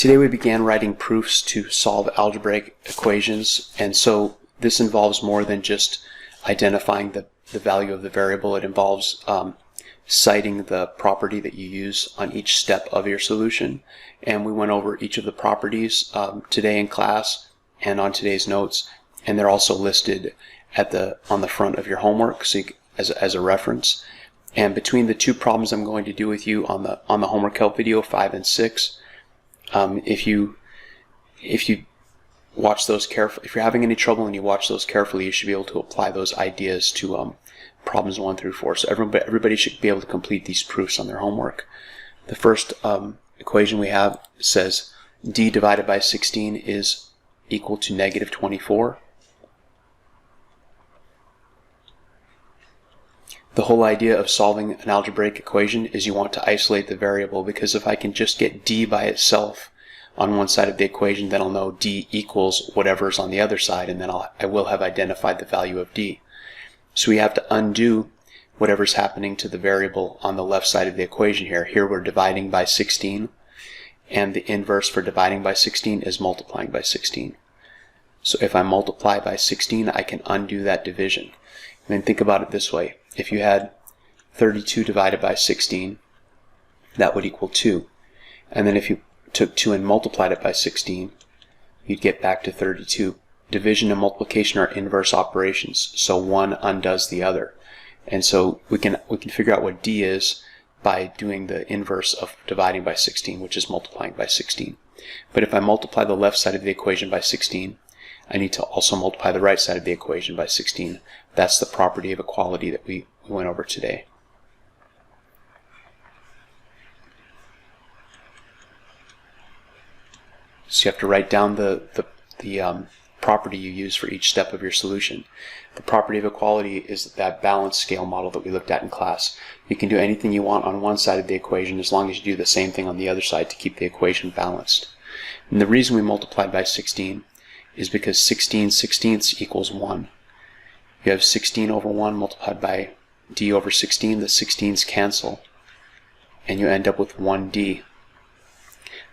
Today we began writing proofs to solve algebraic equations, and so this involves more than just identifying the value of the variable. It involves citing the property that you use on each step of your solution, and we went over each of the properties today in class and on today's notes, and they're also listed at on the front of your homework, so as a reference. And between the two problems I'm going to do with you on the homework help video 5 and 6, if you watch those carefully, if you're having any trouble and you watch those carefully, you should be able to apply those ideas to problems 1 through 4. So everybody should be able to complete these proofs on their homework. The first equation we have says d divided by 16 is equal to negative 24. The whole idea of solving an algebraic equation is you want to isolate the variable, because if I can just get d by itself on one side of the equation, then I'll know d equals whatever's on the other side, and then I will have identified the value of d. So we have to undo whatever's happening to the variable on the left side of the equation here. Here we're dividing by 16, and the inverse for dividing by 16 is multiplying by 16. So if I multiply by 16, I can undo that division. And then think about it this way. If you had 32 divided by 16, that would equal 2. And then if you took 2 and multiplied it by 16, you'd get back to 32. Division and multiplication are inverse operations, so one undoes the other. And so we can figure out what d is by doing the inverse of dividing by 16, which is multiplying by 16. But if I multiply the left side of the equation by 16, I need to also multiply the right side of the equation by 16. That's the property of equality that we went over today. So you have to write down the property you use for each step of your solution. The property of equality is that balance scale model that we looked at in class. You can do anything you want on one side of the equation as long as you do the same thing on the other side to keep the equation balanced. And the reason we multiplied by 16 is because 16/16 equals 1. You have 16 over 1 multiplied by d over 16. The 16s cancel, and you end up with 1d.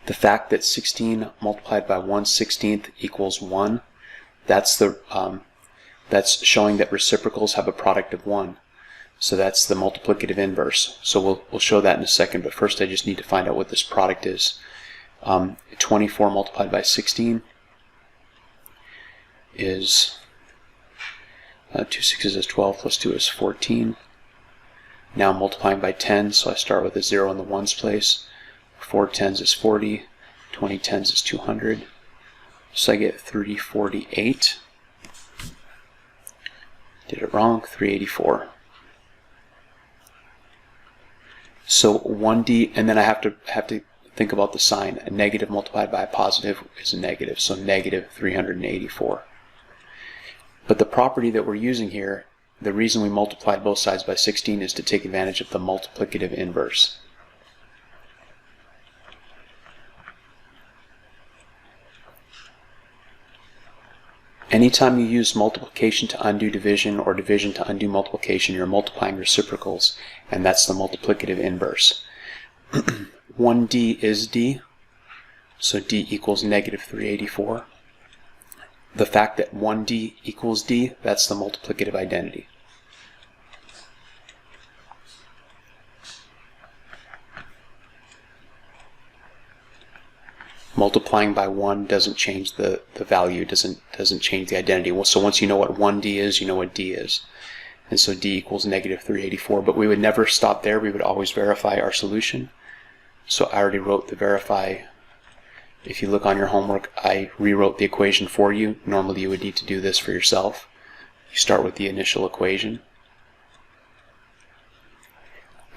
The fact that 16 multiplied by 1/16 equals 1, that's showing that reciprocals have a product of 1. So that's the multiplicative inverse. So we'll show that in a second, but first I just need to find out what this product is. 24 multiplied by 16 is 2 6s is 12 plus 2 is 14. Now I'm multiplying by 10, so I start with a 0 in the ones place. 4 tens is 40, 20 tens is 200. So I get 348. Did it wrong, 384. So 1d, and then I have to think about the sign. A negative multiplied by a positive is a negative, so negative 384. But the property that we're using here, the reason we multiplied both sides by 16 is to take advantage of the multiplicative inverse. Anytime you use multiplication to undo division or division to undo multiplication, you're multiplying reciprocals, and that's the multiplicative inverse. 1d is d, so d equals negative 384. The fact that 1d equals d, that's the multiplicative identity. Multiplying by 1 doesn't change the value, doesn't change the identity. So once you know what 1d is, you know what d is. And so d equals negative 384. But we would never stop there. We would always verify our solution. So I already wrote the verify. If you look on your homework, I rewrote the equation for you. Normally you would need to do this for yourself. You start with the initial equation,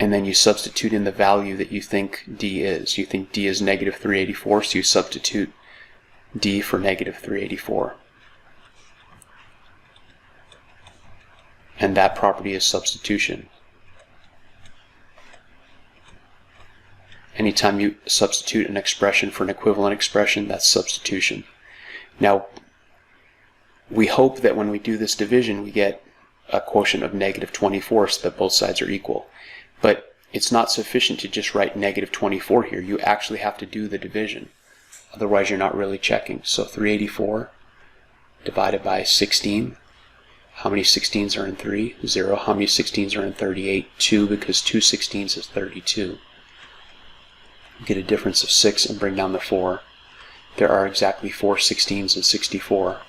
and then you substitute in the value that you think d is. You think d is negative 384, so you substitute d for negative 384. And that property is substitution. Anytime you substitute an expression for an equivalent expression, that's substitution. Now, we hope that when we do this division, we get a quotient of negative 24 so that both sides are equal. But it's not sufficient to just write negative 24 here. You actually have to do the division. Otherwise, you're not really checking. So 384 divided by 16. How many 16s are in 3? 0. How many 16s are in 38? 2, because 2 16s is 32. Get a difference of 6 and bring down the 4. There are exactly 4 16s in 64,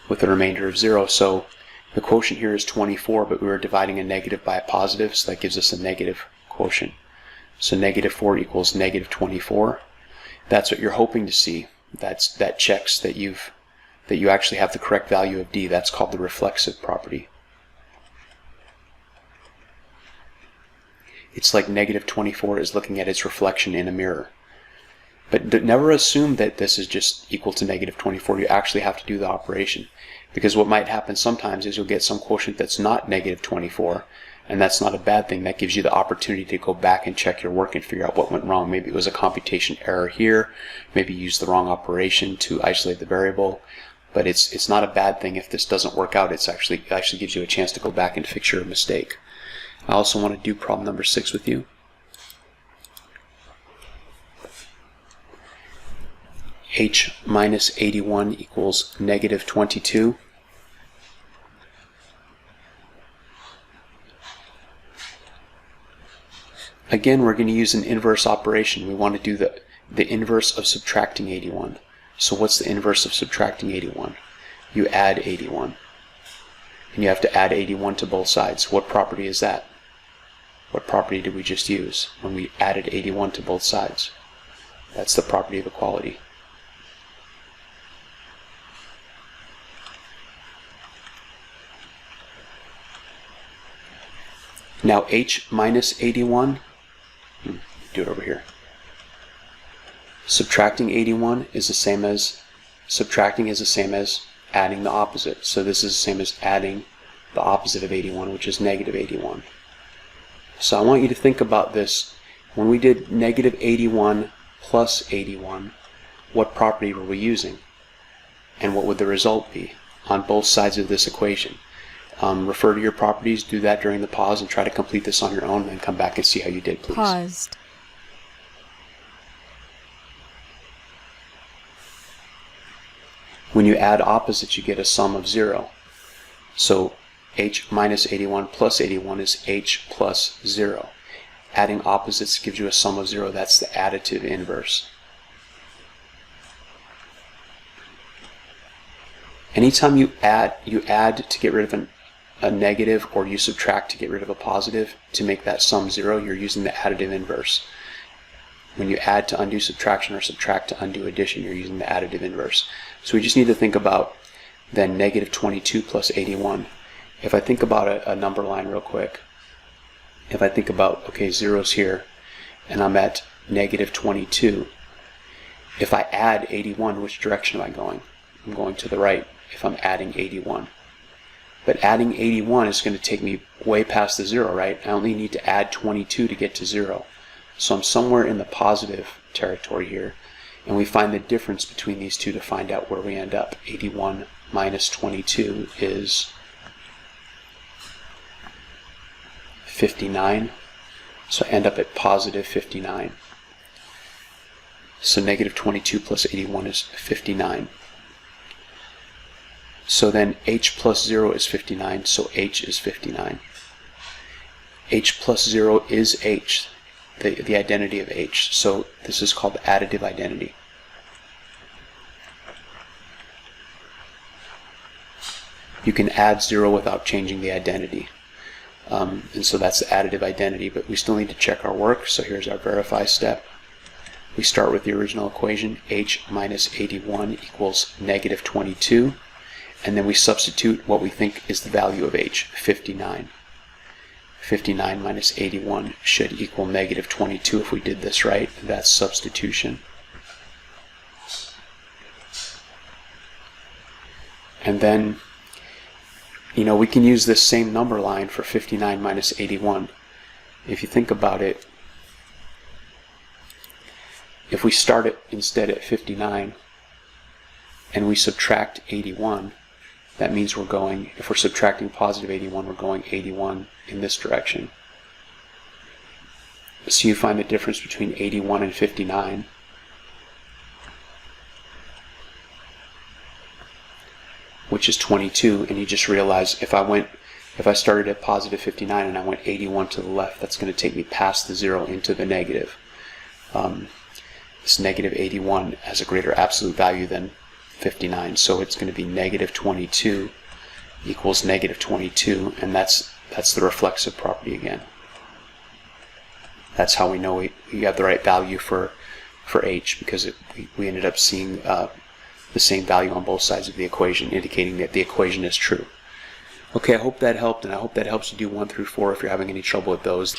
with a remainder of 0. So the quotient here is 24, but we were dividing a negative by a positive, so that gives us a negative quotient. So negative 4 equals negative 24. That's what you're hoping to see. That checks that you actually have the correct value of D. That's called the reflexive property. It's like negative 24 is looking at its reflection in a mirror. But never assume that this is just equal to negative 24. You actually have to do the operation. Because what might happen sometimes is you'll get some quotient that's not negative 24, and that's not a bad thing. That gives you the opportunity to go back and check your work and figure out what went wrong. Maybe it was a computation error here. Maybe you used the wrong operation to isolate the variable. But it's not a bad thing if this doesn't work out. It actually gives you a chance to go back and fix your mistake. I also want to do problem number 6 with you. H minus 81 equals negative 22. Again, we're going to use an inverse operation. We want to do the inverse of subtracting 81. So what's the inverse of subtracting 81? You add 81. And you have to add 81 to both sides. What property is that? What property did we just use when we added 81 to both sides? That's the property of equality. Now h minus 81, do it over here. Subtracting 81 is the same as, subtracting is the same as adding the opposite. So this is the same as adding the opposite of 81, which is negative 81. So I want you to think about this. When we did negative 81 plus 81, what property were we using? And what would the result be on both sides of this equation? Refer to your properties, do that during the pause, and try to complete this on your own, and then come back and see how you did, please. Paused. When you add opposites, you get a sum of 0. So h minus 81 plus 81 is h plus 0. Adding opposites gives you a sum of 0. That's the additive inverse. Anytime you add to get rid of a negative, or you subtract to get rid of a positive, to make that sum 0, you're using the additive inverse. When you add to undo subtraction or subtract to undo addition, you're using the additive inverse. So we just need to think about then negative 22 plus 81. If I think about a number line real quick, if I think about, okay, 0's here, and I'm at negative 22. If I add 81, which direction am I going? I'm going to the right if I'm adding 81. But adding 81 is going to take me way past the 0, right? I only need to add 22 to get to 0. So I'm somewhere in the positive territory here. And we find the difference between these two to find out where we end up. 81 minus 22 is 59. So I end up at positive 59. So negative 22 plus 81 is 59. So then h plus 0 is 59, so h is 59. H plus 0 is h, the identity of h. So this is called additive identity. You can add 0 without changing the identity. And so that's the additive identity, but we still need to check our work. So here's our verify step. We start with the original equation, h minus 81 equals negative 22. And then we substitute what we think is the value of h, 59. 59 minus 81 should equal negative 22 if we did this right. That's substitution. And then, we can use this same number line for 59 minus 81. If you think about it, if we start it instead at 59 and we subtract 81, that means we're going, if we're subtracting positive 81, we're going 81 in this direction. So you find the difference between 81 and 59. Which is 22, and you just realize if I started at positive 59 and I went 81 to the left, that's going to take me past the 0 into the negative. This negative 81 has a greater absolute value than 59, so it's going to be negative 22 equals negative 22, and that's the reflexive property again. That's how we know we have the right value for h, because we ended up seeing the same value on both sides of the equation, indicating that the equation is true. Okay, I hope that helped, and I hope that helps you do 1 through 4 if you're having any trouble with those.